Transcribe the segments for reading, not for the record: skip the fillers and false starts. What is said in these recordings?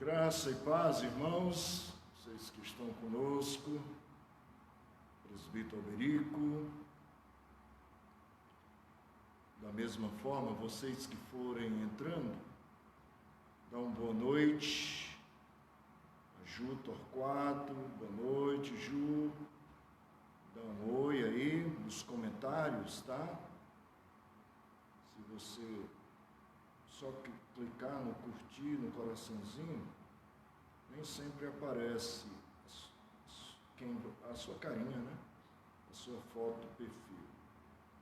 Graça e paz, irmãos, vocês que estão conosco, presbítero Alberico, da mesma forma, vocês que forem entrando, dão boa noite, a Ju Torquato, boa noite, Ju, dá um oi aí nos comentários, tá? Se você só clicar no curtir, no coraçãozinho, nem sempre aparece a sua carinha, né? A sua foto, perfil.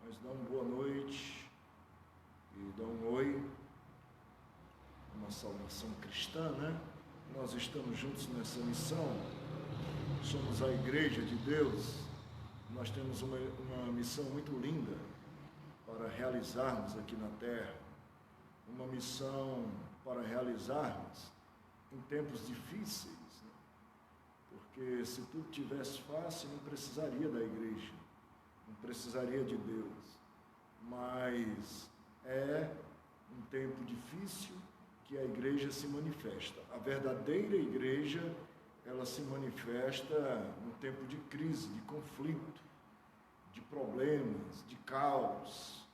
Mas dá uma boa noite e dá um oi, uma saudação cristã, né? Nós estamos juntos nessa missão, somos a Igreja de Deus, nós temos uma missão muito linda para realizarmos aqui na Terra. Uma missão para realizarmos em tempos difíceis, né? Porque se tudo tivesse fácil, não precisaria da igreja, não precisaria de Deus, mas é um tempo difícil que a igreja se manifesta. A verdadeira igreja, ela se manifesta no tempo de crise, de conflito, de problemas, de caos.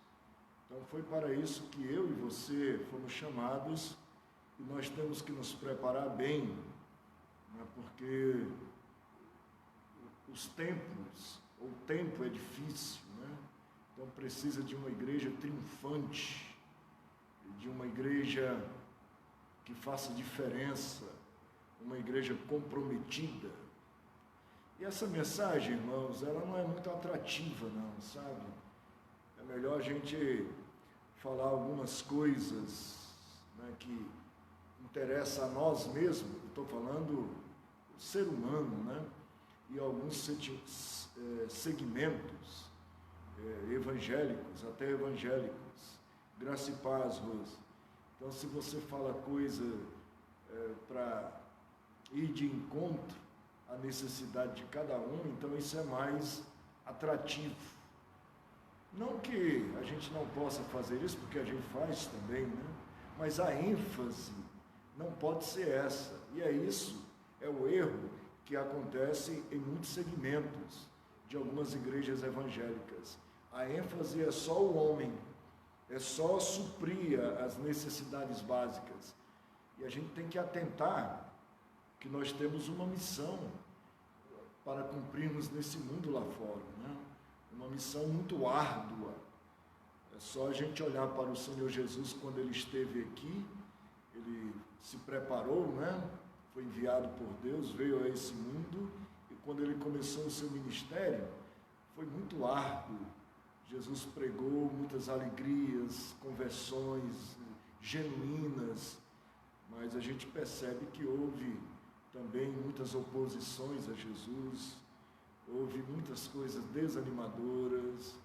Então foi para isso que eu e você fomos chamados e nós temos que nos preparar bem, né? Porque o tempo é difícil, né? Então precisa de uma igreja triunfante, de uma igreja que faça diferença, uma igreja comprometida. E essa mensagem, irmãos, ela não é muito atrativa não, sabe? É melhor a gente falar algumas coisas, né, que interessam a nós mesmos, estou falando o ser humano, né, e alguns segmentos evangélicos, até evangélicos. Graça e paz, Rose. Então, se você fala coisa para ir de encontro à necessidade de cada um, então isso é mais atrativo. Não que a gente não possa fazer isso, porque a gente faz também, né? Mas a ênfase não pode ser essa. E é o erro que acontece em muitos segmentos de algumas igrejas evangélicas. A ênfase é só o homem, é só suprir as necessidades básicas. E a gente tem que atentar que nós temos uma missão para cumprirmos nesse mundo lá fora, né? Uma missão muito árdua. É só a gente olhar para o Senhor Jesus quando ele esteve aqui, ele se preparou, né? Foi enviado por Deus, veio a esse mundo, e quando ele começou o seu ministério, foi muito árduo. Jesus pregou muitas alegrias, conversões genuínas, mas a gente percebe que houve também muitas oposições a Jesus, houve muitas coisas desanimadoras,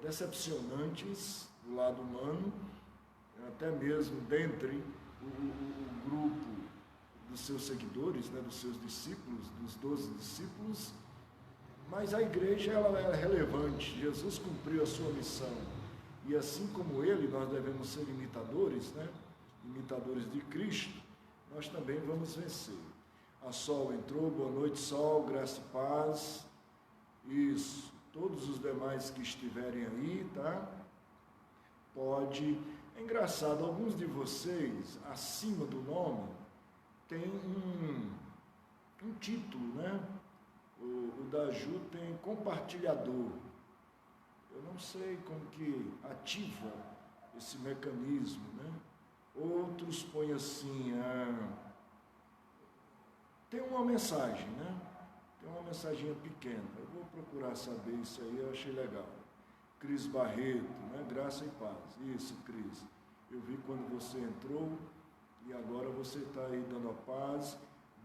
decepcionantes do lado humano, até mesmo dentre o grupo dos seus seguidores, né, dos seus discípulos, dos 12 discípulos, mas a igreja ela é relevante. Jesus cumpriu a sua missão, e assim como ele, nós devemos ser imitadores, né, imitadores de Cristo, nós também vamos vencer. A Sol entrou, boa noite, Sol, graça e paz. Isso, todos os demais que estiverem aí, tá? Pode. É engraçado, alguns de vocês, acima do nome, tem um título, né? O da Ju tem compartilhador. Eu não sei como que ativa esse mecanismo, né? Outros põem assim, tem uma mensagem, né? Tem uma mensaginha pequena. Eu vou procurar saber isso aí, eu achei legal. Cris Barreto, né? Graça e paz. Isso, Cris. Eu vi quando você entrou e agora você está aí dando a paz.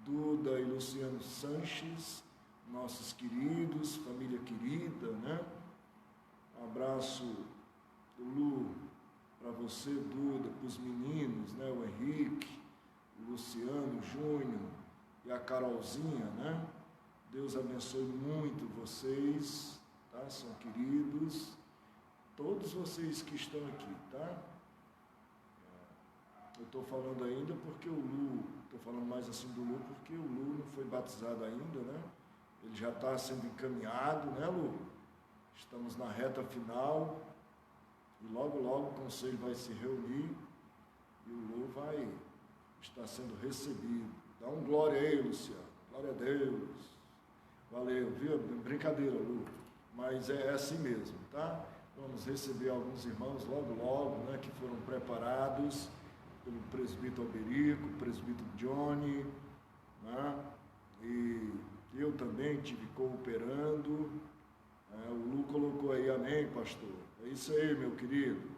Duda e Luciano Sanches, nossos queridos, família querida, né? Um abraço do Lu para você, Duda, para os meninos, né? O Henrique, o Luciano, o Júnior e a Carolzinha, né? Deus abençoe muito vocês, tá? São queridos, todos vocês que estão aqui, tá? Eu estou falando ainda porque o Lu, estou falando mais assim do Lu, porque o Lu não foi batizado ainda, né? Ele já está sendo encaminhado, né, Lu? Estamos na reta final e logo, logo o conselho vai se reunir e o Lu vai estar sendo recebido. Dá um glória aí, Luciano. Glória a Deus. Valeu, viu? Brincadeira, Lu. Mas é assim mesmo, tá? Vamos receber alguns irmãos logo, logo, né, que foram preparados pelo presbítero Alberico, presbítero Johnny, né? E eu também estive cooperando. O Lu colocou aí, amém, pastor? É isso aí, meu querido.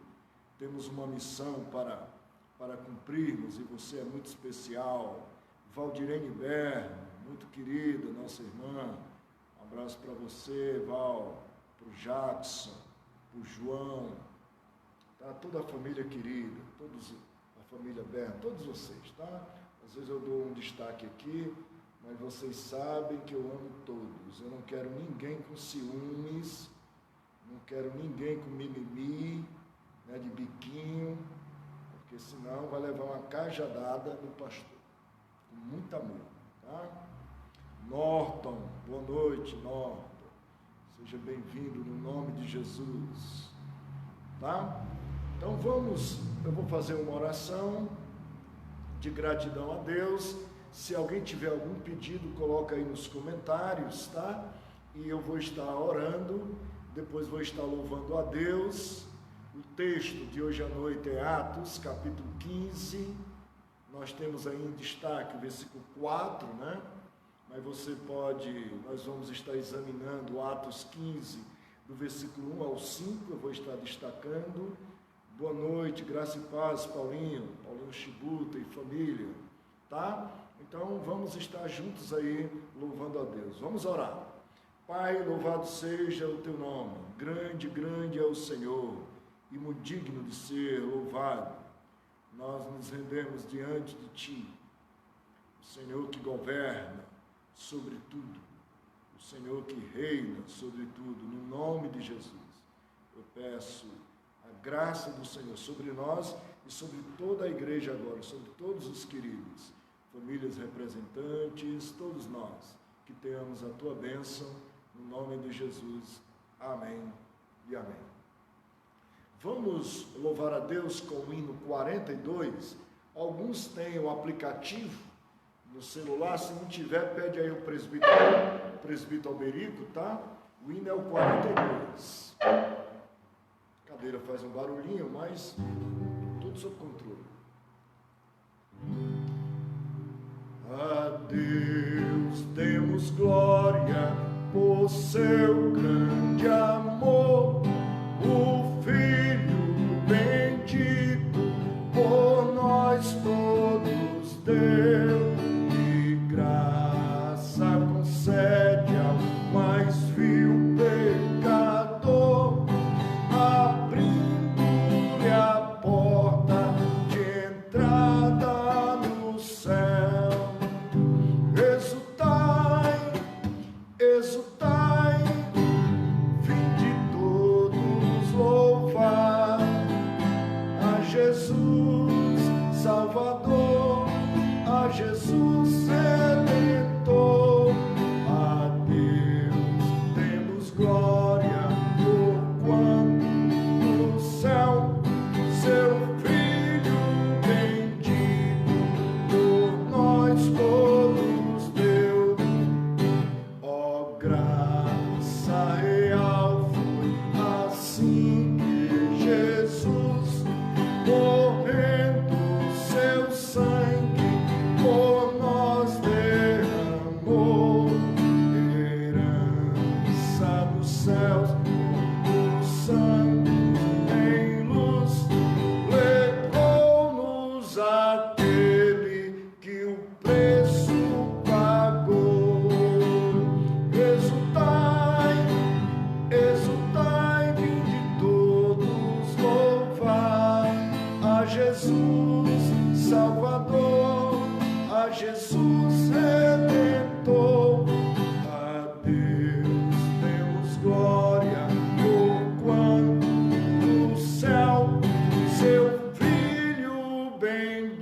Temos uma missão para cumprirmos e você é muito especial. Valdirene Berno, muito querida, nossa irmã. Um abraço para você, Val, para o Jackson, para o João, tá? Toda a família querida, a família Berno, todos vocês, tá? Às vezes eu dou um destaque aqui, mas vocês sabem que eu amo todos. Eu não quero ninguém com ciúmes, não quero ninguém com mimimi, né, de biquinho, porque senão vai levar uma cajadada do pastor, com muito amor, tá? Norton, boa noite, Norton. Seja bem-vindo no nome de Jesus, tá? Então eu vou fazer uma oração de gratidão a Deus. Se alguém tiver algum pedido, coloca aí nos comentários, tá? E eu vou estar orando, depois vou estar louvando a Deus. O texto de hoje à noite é Atos, capítulo 15. Nós temos aí em destaque o versículo 4, né? Mas nós vamos estar examinando Atos 15, do versículo 1 ao 5, eu vou estar destacando. Boa noite, graça e paz, Paulinho Chibuta e família, tá? Então vamos estar juntos aí, louvando a Deus. Vamos orar. Pai, louvado seja o teu nome, grande, grande é o Senhor, e muito digno de ser louvado. Nós nos rendemos diante de ti, o Senhor que governa sobre tudo, o Senhor que reina sobre tudo, no nome de Jesus. Eu peço a graça do Senhor sobre nós e sobre toda a igreja agora, sobre todos os queridos, famílias representantes, todos nós, que tenhamos a tua bênção, no nome de Jesus. Amém e amém. Vamos louvar a Deus com o hino 42. Alguns têm o aplicativo no celular, se não tiver, pede aí o presbítero Alberico, tá? O hino é o 42. A cadeira faz um barulhinho, mas tudo sob controle. A Deus demos glória por seu grande amor, o Filho bendito por nós todos deu, e graça concede ao mais vil pecador, abrindo-lhe a porta de entrada no céu. Exultai, vinde todos louvar a Jesus Salvador, a Jesus Redentor. A Deus temos glória, porquanto no céu seu Filho bendito por nós todos deu. Graça real foi assim que Jesus, morrendo seu sangue por nós derramou, herança dos céus, o santo em luz, levou-nos aquele que o preço pagou. Exultai, vinde todos louvar a Jesus Salvador, a Jesus Redentor. A Deus demos glória, porquanto no céu seu Filho bendito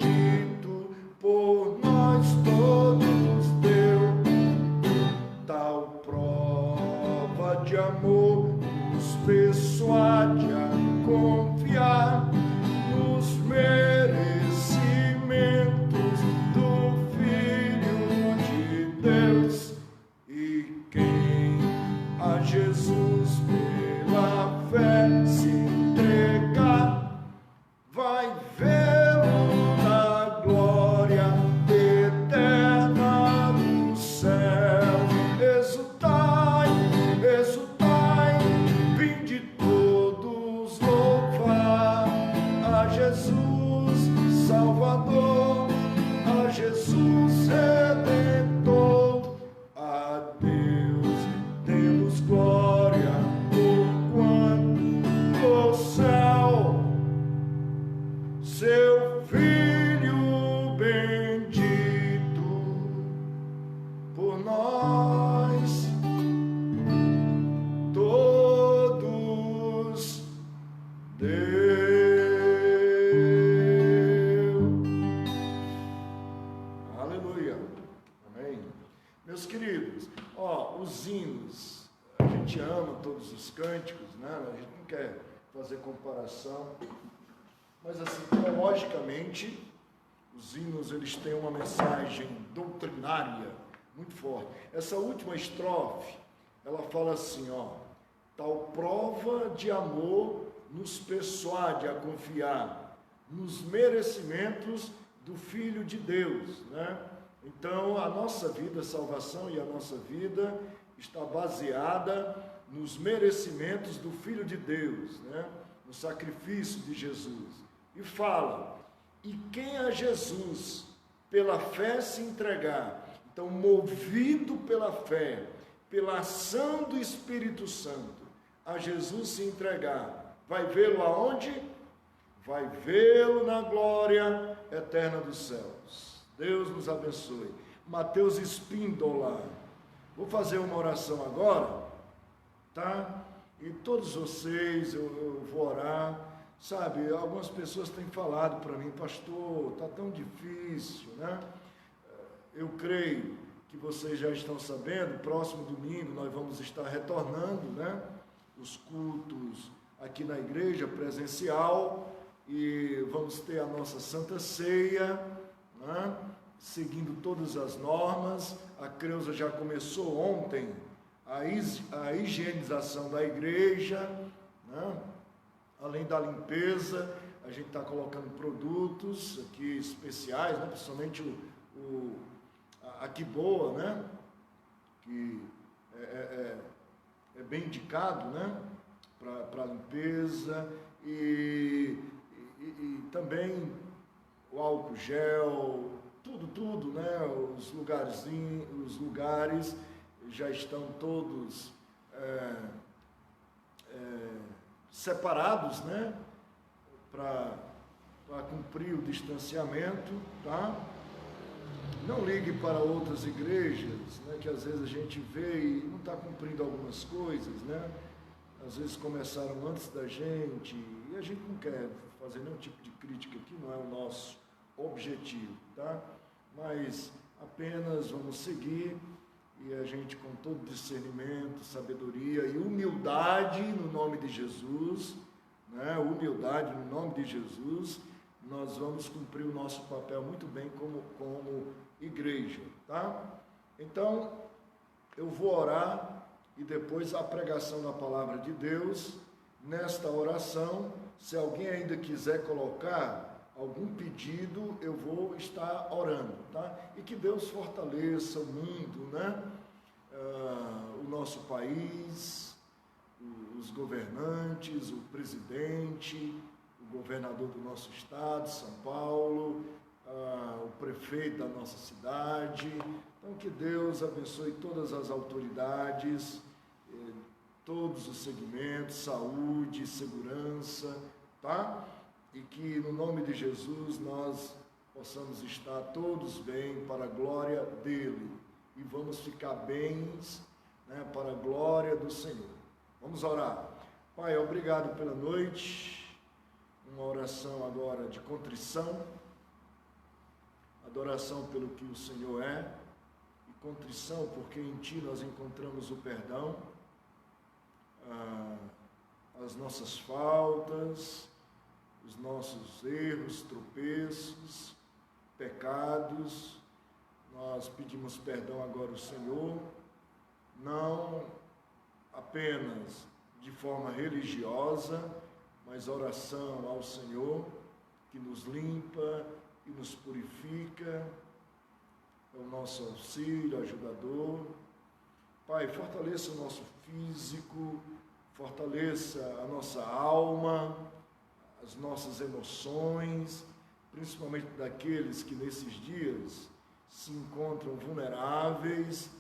não quer fazer comparação, mas assim, teologicamente, os hinos, eles têm uma mensagem doutrinária muito forte. Essa última estrofe, ela fala assim, tal prova de amor nos persuade a confiar nos merecimentos do Filho de Deus, né? Então, a nossa vida, a salvação e a nossa vida está baseada nos merecimentos do Filho de Deus, né? No sacrifício de Jesus. E fala, e quem a Jesus pela fé se entregar, então movido pela fé, pela ação do Espírito Santo, a Jesus se entregar, vai vê-lo aonde? Vai vê-lo na glória eterna dos céus. Deus nos abençoe. Mateus Espíndola. Vou fazer uma oração agora, tá? E todos vocês, eu vou orar. Sabe, algumas pessoas têm falado para mim, pastor, está tão difícil, né? Eu creio que vocês já estão sabendo, próximo domingo nós vamos estar retornando, né? Os cultos aqui na igreja presencial e vamos ter a nossa Santa Ceia, né? Seguindo todas as normas. A Creuza já começou ontem a higienização da igreja, né? Além da limpeza, a gente está colocando produtos aqui especiais, né? Principalmente a Quiboa, né? Que é bem indicado, né? Para limpeza e também o álcool gel, tudo, né? Os lugares já estão todos separados, né? Para cumprir o distanciamento, tá? Não ligue para outras igrejas, né? Que às vezes a gente vê e não está cumprindo algumas coisas, né? Às vezes começaram antes da gente e a gente não quer fazer nenhum tipo de crítica aqui, não é o nosso objetivo, tá? Mas apenas vamos seguir e a gente, com todo discernimento, sabedoria e humildade no nome de Jesus, né? Humildade no nome de Jesus, nós vamos cumprir o nosso papel muito bem como igreja, tá? Então, eu vou orar e depois a pregação da palavra de Deus. Nesta oração, se alguém ainda quiser colocar algum pedido, eu vou estar orando, tá? E que Deus fortaleça o mundo, né? O nosso país, os governantes, o presidente, o governador do nosso estado, São Paulo, o prefeito da nossa cidade. Então, que Deus abençoe todas as autoridades, todos os segmentos, saúde, segurança, tá? E que no nome de Jesus nós possamos estar todos bem para a glória dele e vamos ficar bens, né, para a glória do Senhor. Vamos orar. Pai, obrigado pela noite, uma oração agora de contrição, adoração pelo que o Senhor é e contrição porque em Ti nós encontramos o perdão, as nossas faltas, os nossos erros, tropeços, pecados. Nós pedimos perdão agora ao Senhor, não apenas de forma religiosa, mas oração ao Senhor, que nos limpa e nos purifica, é o nosso auxílio, ajudador. Pai, fortaleça o nosso físico, fortaleça a nossa alma, as nossas emoções, principalmente daqueles que nesses dias se encontram vulneráveis,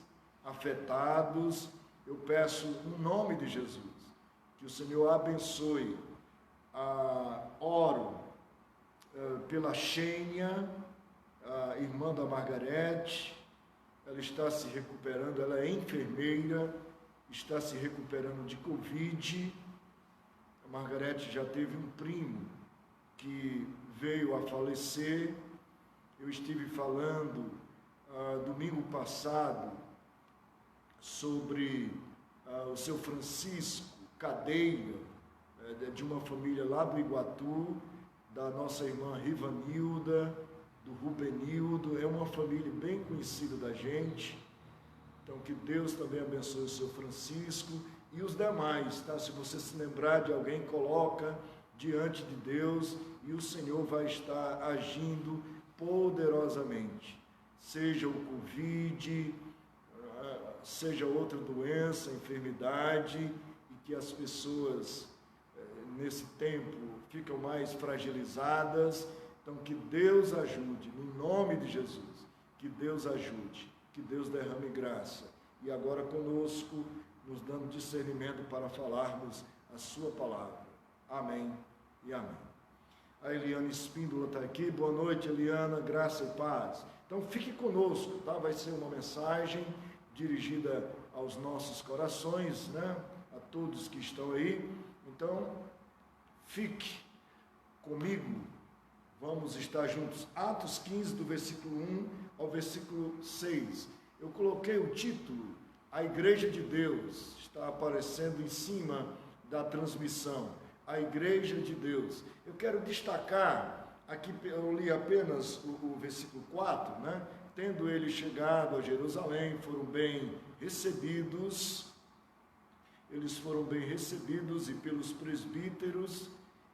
afetados. Eu peço, no nome de Jesus, que o Senhor abençoe. Oro pela Xênia, a irmã da Margarete. Ela está se recuperando, ela é enfermeira, está se recuperando de Covid. A Margarete já teve um primo que veio a falecer. Eu estive falando domingo passado sobre o seu Francisco Cadeira, de uma família lá do Iguatu, da nossa irmã Rivanilda, do Rubenildo, é uma família bem conhecida da gente. Então, que Deus também abençoe o seu Francisco e os demais, tá? Se você se lembrar de alguém, coloca diante de Deus e o Senhor vai estar agindo poderosamente. Seja o Covid, seja outra doença, enfermidade, e que as pessoas nesse tempo ficam mais fragilizadas. Então, que Deus ajude, no nome de Jesus, que Deus ajude, que Deus derrame graça. E agora conosco, nos dando discernimento para falarmos a sua palavra. Amém e amém. A Eliana Espíndola está aqui. Boa noite, Eliana, graça e paz. Então, fique conosco, tá? Vai ser uma mensagem dirigida aos nossos corações, né? A todos que estão aí. Então, fique comigo. Vamos estar juntos. Atos 15, do versículo 1 ao versículo 6. Eu coloquei o título, A Igreja de Deus. Está aparecendo em cima da transmissão. A Igreja de Deus. Eu quero destacar, aqui eu li apenas o versículo 4, né? Tendo eles chegado a Jerusalém, foram bem recebidos. Eles foram bem recebidos e pelos presbíteros,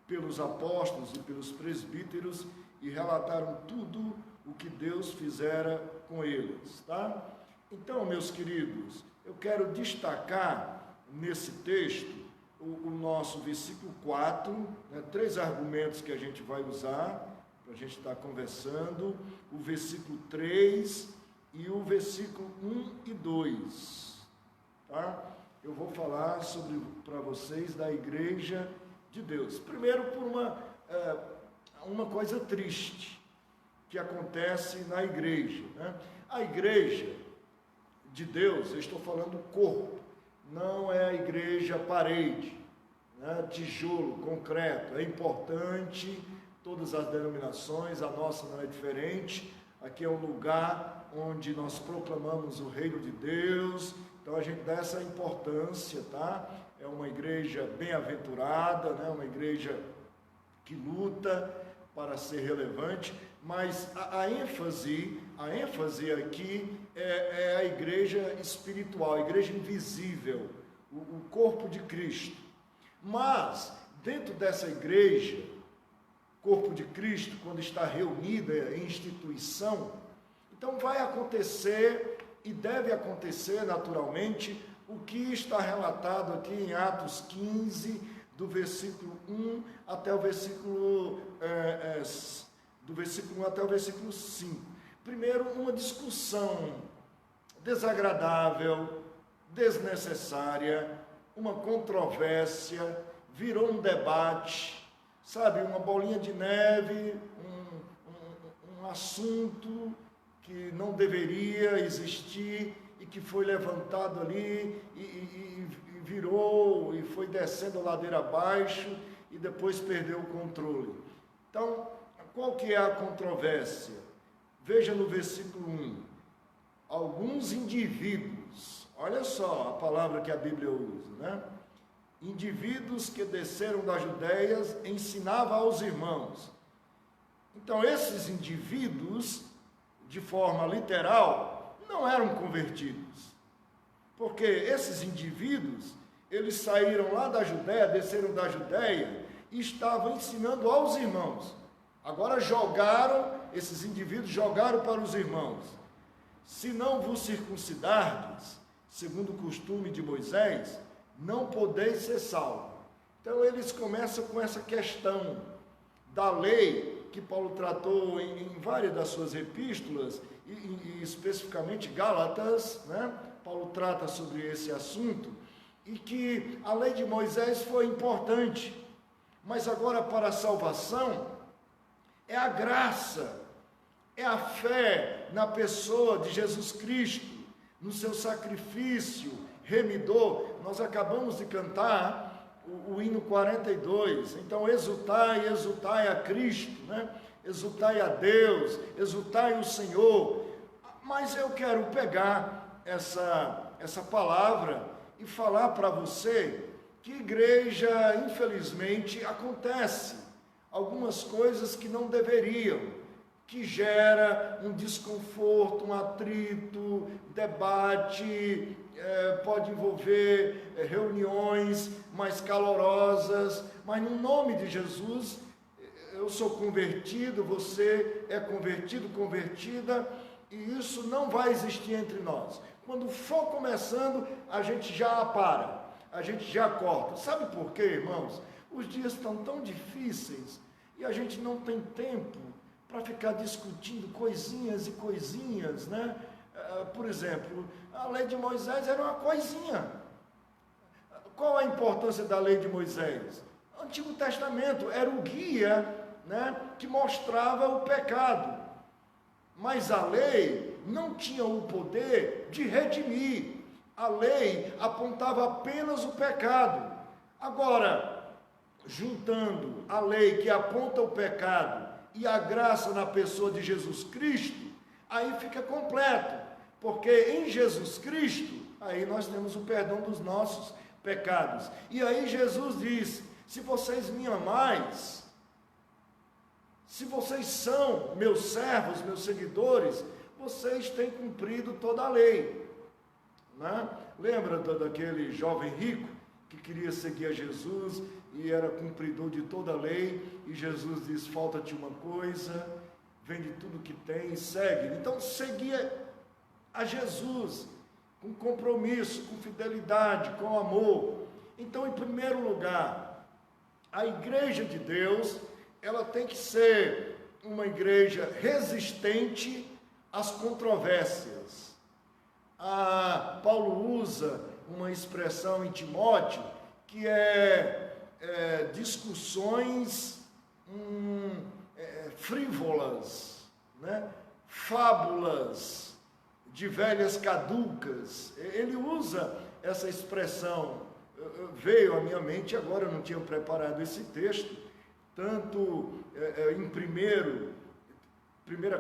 pelos apóstolos e pelos presbíteros, e relataram tudo o que Deus fizera com eles, tá? Então, meus queridos, eu quero destacar nesse texto o nosso versículo 4, né, 3 argumentos que a gente vai usar para a gente estar conversando, o versículo 3 e o versículo 1 e 2, tá? Eu vou falar para vocês da Igreja de Deus. Primeiro, por uma coisa triste que acontece na igreja, né? A igreja de Deus, eu estou falando corpo, não é a igreja parede, né? Tijolo, concreto. É importante, todas as denominações, a nossa não é diferente. Aqui é um lugar onde nós proclamamos o reino de Deus, então a gente dá essa importância, tá? É uma igreja bem-aventurada, né? Uma igreja que luta para ser relevante, mas a ênfase aqui é a igreja espiritual, a igreja invisível, o corpo de Cristo. Mas, dentro dessa igreja, corpo de Cristo, quando está reunida em instituição, então vai acontecer e deve acontecer naturalmente o que está relatado aqui em Atos 15, do versículo 1 até o versículo, do versículo 1 até o versículo 5. Primeiro, uma discussão desagradável, desnecessária, uma controvérsia, virou um debate, sabe, uma bolinha de neve, um assunto que não deveria existir e que foi levantado ali e virou e foi descendo a ladeira abaixo e depois perdeu o controle. Então, qual que é a controvérsia? Veja no versículo 1. Alguns indivíduos, olha só a palavra que a Bíblia usa, né? Indivíduos que desceram da Judéia ensinavam aos irmãos. Então, esses indivíduos, de forma literal, não eram convertidos. Porque esses indivíduos, eles saíram lá da Judéia, desceram da Judéia e estavam ensinando aos irmãos. Agora esses indivíduos jogaram para os irmãos. Se não vos circuncidardes, segundo o costume de Moisés, não podeis ser salvos. Então eles começam com essa questão da lei, que Paulo tratou em várias das suas epístolas, e especificamente Gálatas, né? Paulo trata sobre esse assunto, e que a lei de Moisés foi importante, mas agora para a salvação, é a graça, é a fé na pessoa de Jesus Cristo, no seu sacrifício remidor. Nós acabamos de cantar o hino 42, então exultai, exultai a Cristo, né? Exultai a Deus, exultai o Senhor. Mas eu quero pegar essa palavra e falar para você que igreja, infelizmente, acontece algumas coisas que não deveriam, que gera um desconforto, um atrito, debate, pode envolver reuniões mais calorosas, mas no nome de Jesus, eu sou convertido, você é convertido, convertida, e isso não vai existir entre nós. Quando for começando, a gente já para, a gente já corta. Sabe por quê, irmãos? Os dias estão tão difíceis e a gente não tem tempo para ficar discutindo coisinhas e coisinhas, né? Por exemplo, a lei de Moisés era uma coisinha. Qual a importância da lei de Moisés? O Antigo Testamento era o guia, né, que mostrava o pecado. Mas a lei não tinha o poder de redimir. A lei apontava apenas o pecado. Agora, juntando a lei que aponta o pecado e a graça na pessoa de Jesus Cristo, aí fica completo, porque em Jesus Cristo, aí nós temos o perdão dos nossos pecados. E aí Jesus diz: se vocês me amais, se vocês são meus servos, meus seguidores, vocês têm cumprido toda a lei, né? Lembra daquele jovem rico que queria seguir a Jesus e era cumpridor de toda a lei, e Jesus diz: falta-te uma coisa, vende tudo que tem e segue. Então seguia a Jesus com compromisso, com fidelidade, com amor. Então, em primeiro lugar, a igreja de Deus, ela tem que ser uma igreja resistente às controvérsias. Paulo usa uma expressão em Timóteo que discussões frívolas, né? Fábulas de velhas caducas. Ele usa essa expressão, veio à minha mente agora, eu não tinha preparado esse texto, tanto em primeira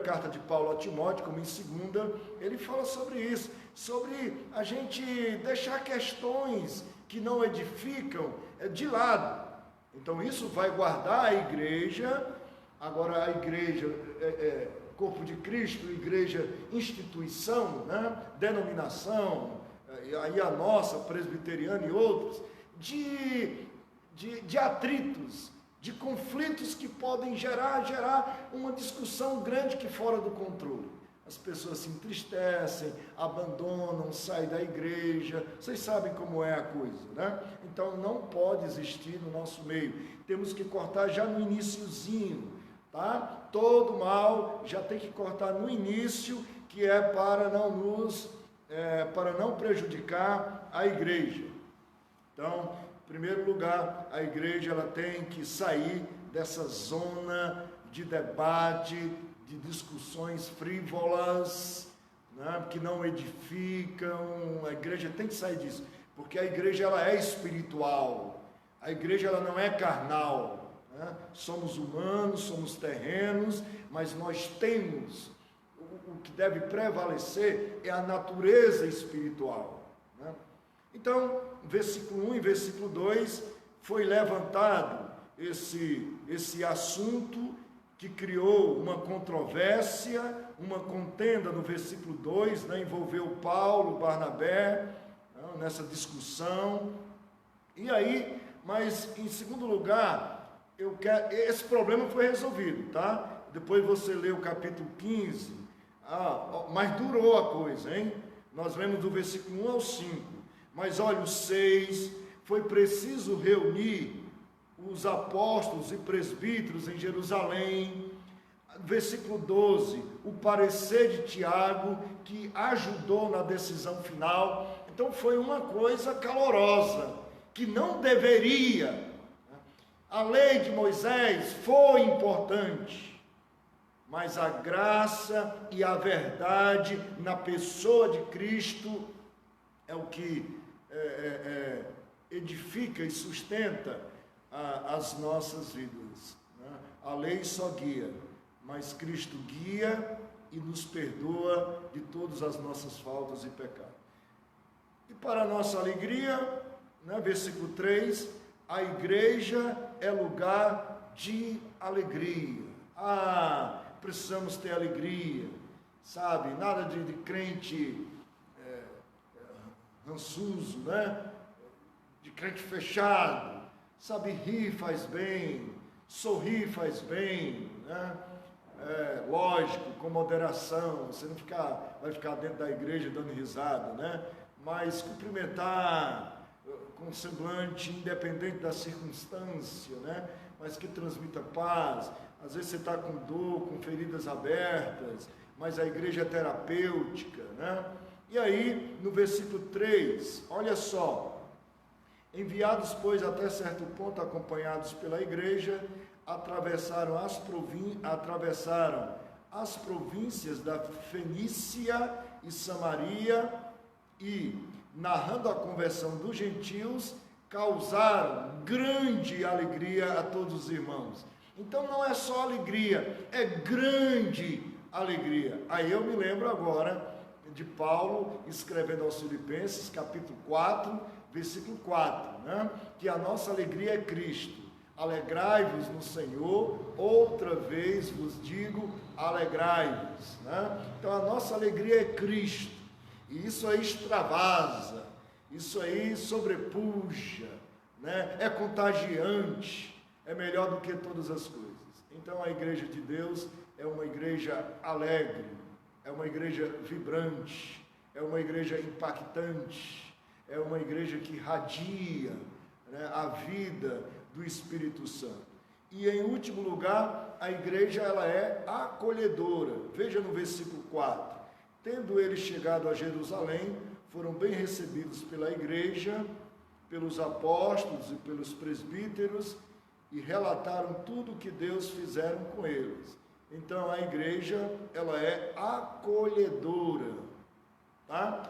carta de Paulo a Timóteo, como em segunda, ele fala sobre isso, sobre a gente deixar questões que não edificam de lado. Então isso vai guardar a igreja. Agora a igreja corpo de Cristo, igreja, instituição, né? Denominação, aí a nossa, presbiteriana e outros, de atritos, de conflitos que podem gerar uma discussão grande que fora do controle. As pessoas se entristecem, abandonam, saem da igreja, vocês sabem como é a coisa, né? Então não pode existir no nosso meio, temos que cortar já no iniciozinho, tá? Todo mal já tem que cortar no início, que é para não prejudicar a igreja. Então, em primeiro lugar, a igreja ela tem que sair dessa zona de debate, de discussões frívolas, né, que não edificam. A igreja tem que sair disso, porque a igreja ela é espiritual, a igreja ela não é carnal, né? Somos humanos, somos terrenos, mas nós temos, o que deve prevalecer é a natureza espiritual, né? Então, versículo 1 e versículo 2, foi levantado esse assunto que criou uma controvérsia, uma contenda no versículo 2, né, envolveu Paulo, Barnabé, né, nessa discussão. E aí, mas em segundo lugar, esse problema foi resolvido, tá? Depois você lê o capítulo 15, mas durou a coisa, hein? Nós lemos do versículo 1 ao 5. Mas olha, o 6, foi preciso reunir os apóstolos e presbíteros em Jerusalém. Versículo 12, o parecer de Tiago, que ajudou na decisão final. Então foi uma coisa calorosa, que não deveria. A lei de Moisés foi importante, mas a graça e a verdade na pessoa de Cristo é o que edifica e sustenta as nossas vidas, né? A lei só guia, mas Cristo guia e nos perdoa de todas as nossas faltas e pecados. E para a nossa alegria, né? Versículo 3, a igreja é lugar de alegria. Precisamos ter alegria, sabe? Nada de crente rançuso, né? De crente fechado, sabe? Rir faz bem, sorrir faz bem, né? Lógico, com moderação, você não vai ficar dentro da igreja dando risada, né? Mas cumprimentar com semblante independente da circunstância, né? Mas que transmita paz. Às vezes você está com dor, com feridas abertas, mas a igreja é terapêutica, né? E aí, no versículo 3, olha só: enviados, pois, até certo ponto, acompanhados pela igreja, atravessaram as províncias da Fenícia e Samaria e, narrando a conversão dos gentios, causaram grande alegria a todos os irmãos. Então não é só alegria, é grande alegria. Aí eu me lembro agora de Paulo escrevendo aos Filipenses, capítulo 4, versículo 4, né? Que a nossa alegria é Cristo. Alegrai-vos no Senhor, outra vez vos digo, alegrai-vos, né? Então a nossa alegria é Cristo, e isso aí extravasa, isso aí sobrepuja, né? É contagiante, é melhor do que todas as coisas. Então a igreja de Deus é uma igreja alegre, é uma igreja vibrante, é uma igreja impactante, é uma igreja que irradia, né, a vida do Espírito Santo. E em último lugar, a igreja ela é acolhedora. Veja no versículo 4: tendo eles chegado a Jerusalém, foram bem recebidos pela igreja, pelos apóstolos e pelos presbíteros, e relataram tudo o que Deus fizeram com eles. Então a igreja ela é acolhedora, tá?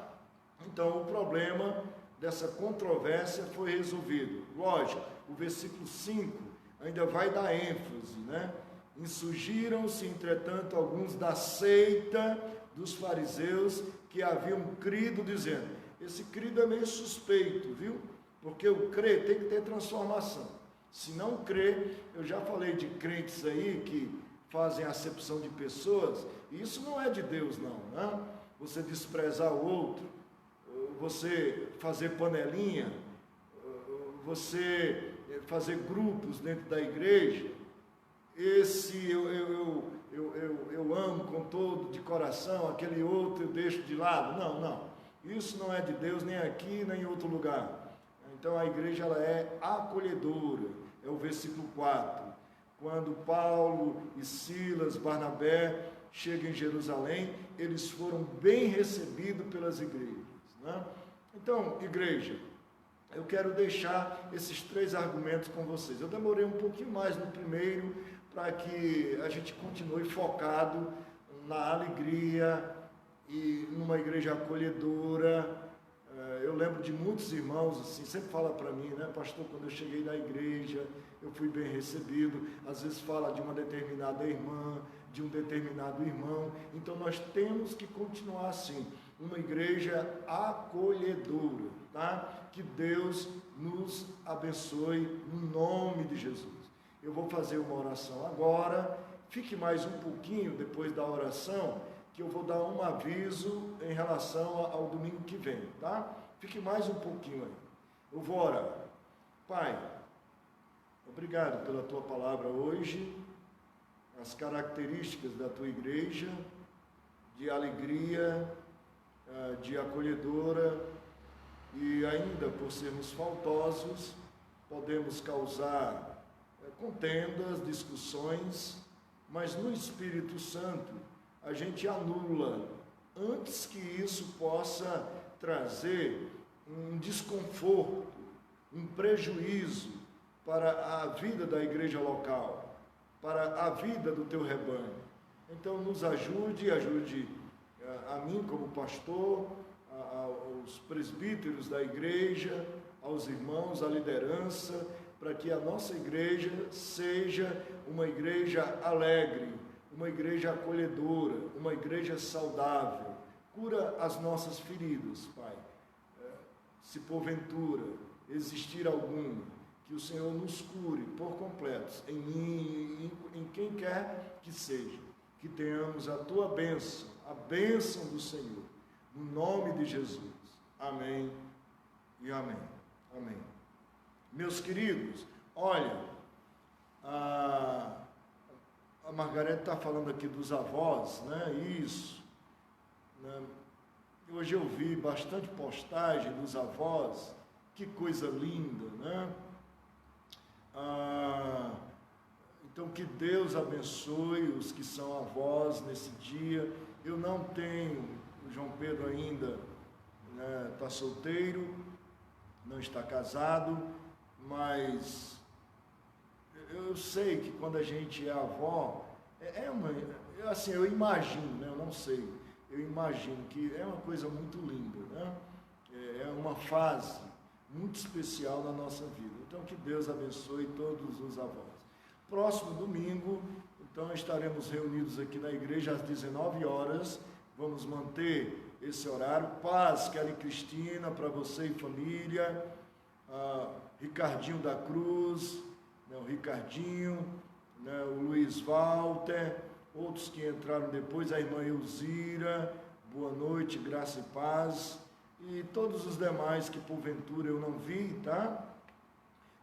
Então o problema dessa controvérsia foi resolvido. Lógico, o versículo 5 ainda vai dar ênfase, né? Insurgiram-se, entretanto, alguns da seita dos fariseus que haviam crido, dizendo: esse crido é meio suspeito, viu? Porque o crer tem que ter transformação. Se não crer, eu já falei de crentes aí que fazem acepção de pessoas, e isso não é de Deus não, né? Você desprezar o outro, você fazer panelinha, você fazer grupos dentro da igreja, esse eu amo com todo de coração, aquele outro eu deixo de lado. Não, isso não é de Deus nem aqui nem em outro lugar. Então a igreja ela é acolhedora, é o versículo 4, quando Paulo e Silas, Barnabé chegam em Jerusalém, eles foram bem recebidos pelas igrejas, né? Então, igreja, eu quero deixar esses 3 argumentos com vocês. Eu demorei um pouquinho mais no primeiro, para que a gente continue focado na alegria e numa igreja acolhedora. Eu lembro de muitos irmãos, assim, sempre fala para mim, né, pastor, quando eu cheguei na igreja, eu fui bem recebido. Às vezes fala de uma determinada irmã, de um determinado irmão. Então nós temos que continuar assim, uma igreja acolhedora, tá? Que Deus nos abençoe no nome de Jesus. Eu vou fazer uma oração agora, fique mais um pouquinho depois da oração, que eu vou dar um aviso em relação ao domingo que vem, tá? Fique mais um pouquinho aí. Eu vou orar. Pai, obrigado pela tua palavra hoje, as características da tua igreja, de alegria, de acolhedora, e ainda por sermos faltosos, podemos causar contendas, discussões, mas no Espírito Santo a gente anula, antes que isso possa trazer um desconforto, um prejuízo para a vida da igreja local, para a vida do teu rebanho. Então nos ajude a mim como pastor, aos presbíteros da igreja, aos irmãos, à liderança, para que a nossa igreja seja uma igreja alegre, uma igreja acolhedora, uma igreja saudável. Cura as nossas feridas, Pai. Se porventura existir algum, que o Senhor nos cure por completo, em mim e em quem quer que seja, que tenhamos a tua bênção, a bênção do Senhor, no nome de Jesus. Amém e amém. Amém. Meus queridos, olha, a Margarete está falando aqui dos avós, né? Isso, né? Hoje eu vi bastante postagem dos avós, que coisa linda, né? Então que Deus abençoe os que são avós nesse dia. Eu não tenho, o João Pedro ainda está solteiro, não está casado, mas eu sei que quando a gente é avó, assim, eu imagino, né? Eu não sei, eu imagino que é uma coisa muito linda, né? É uma fase muito especial na nossa vida. Então, que Deus abençoe todos os avós. Próximo domingo, então, estaremos reunidos aqui na igreja às 19 horas. Vamos manter esse horário. Paz, Kelly Cristina, para você e família. Ricardinho da Cruz, né, o Ricardinho, né, o Luiz Walter, outros que entraram depois, a irmã Elzira, boa noite, graça e paz. E todos os demais que porventura eu não vi, tá?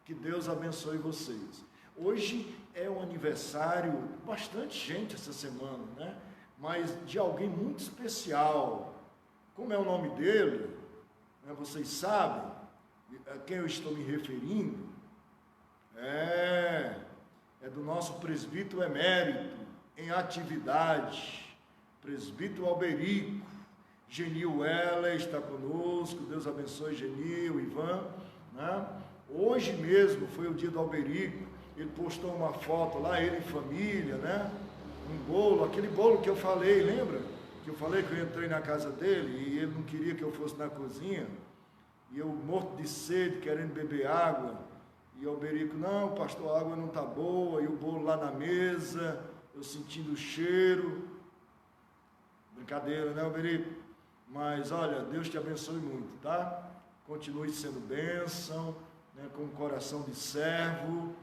Que Deus abençoe vocês. Hoje é um aniversário, bastante gente essa semana, né? Mas de alguém muito especial. Como é o nome dele? Né? Vocês sabem a quem eu estou me referindo? É do nosso presbítero emérito, em atividade, presbítero Alberico. Genil Heller está conosco, Deus abençoe Genil, Ivan, né? Hoje mesmo foi o dia do Alberico, ele postou uma foto lá, ele em família, né? Um bolo, aquele bolo que eu falei, lembra? Que eu falei que eu entrei na casa dele e ele não queria que eu fosse na cozinha, e eu morto de sede, querendo beber água, e o Alberico, não, pastor, a água não está boa, e o bolo lá na mesa, eu sentindo o cheiro, brincadeira, né, Alberico? Mas, olha, Deus te abençoe muito, tá? Continue sendo bênção, né, com um coração de servo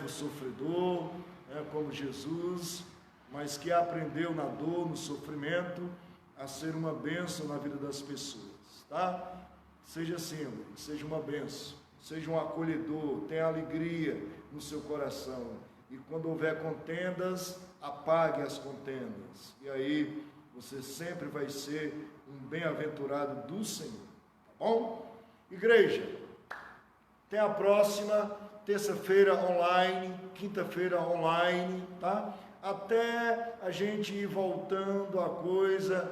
sofredor, né, como Jesus, mas que aprendeu na dor, no sofrimento, a ser uma bênção na vida das pessoas, tá? Seja assim, seja uma bênção, seja um acolhedor, tenha alegria no seu coração. E quando houver contendas, apague as contendas. E aí, você sempre vai ser um bem-aventurado do Senhor, tá bom? Igreja, até a próxima, terça-feira online, quinta-feira online, tá? Até a gente ir voltando a coisa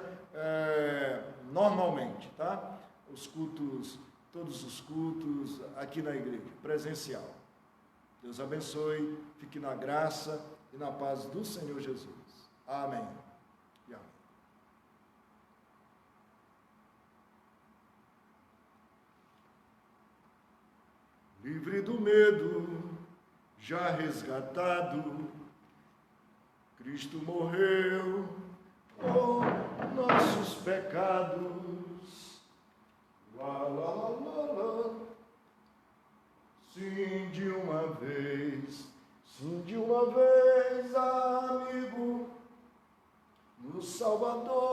normalmente, tá? Os cultos, todos os cultos aqui na igreja, presencial. Deus abençoe, fique na graça e na paz do Senhor Jesus. Amém. E amém. Livre do medo, já resgatado, Cristo morreu por nossos pecados. Lá, lá, lá, lá, lá. Sim, de uma vez, amigo, no Salvador